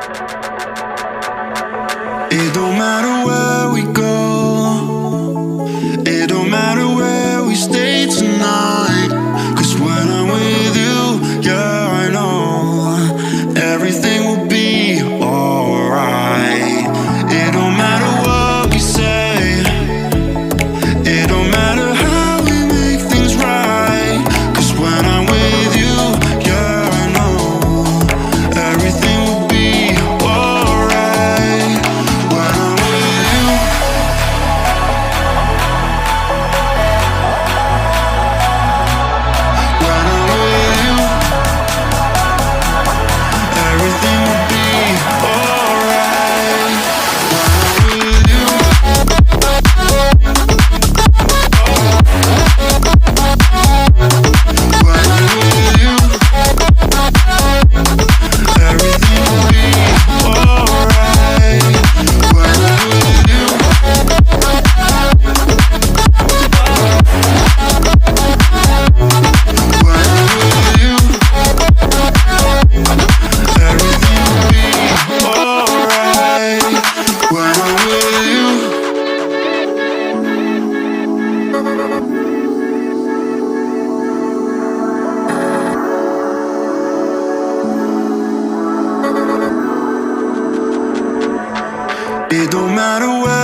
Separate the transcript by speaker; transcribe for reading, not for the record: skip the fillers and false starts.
Speaker 1: It don't matter where we go, it don't matter where we stay tonight. 'Cause when I'm with you, yeah, I know everything will be alright. It don't matter what we say, it don't matter how we make things right. 'Cause when I'm with you, yeah, I know everything will be alright. When I'm with you, when I'm with you, everything will be alright. When I'm with you, when I'm with you, everything will be alright. When I'm with you, when I'm with you, everything will be alright. When I'm with you. It don't matter where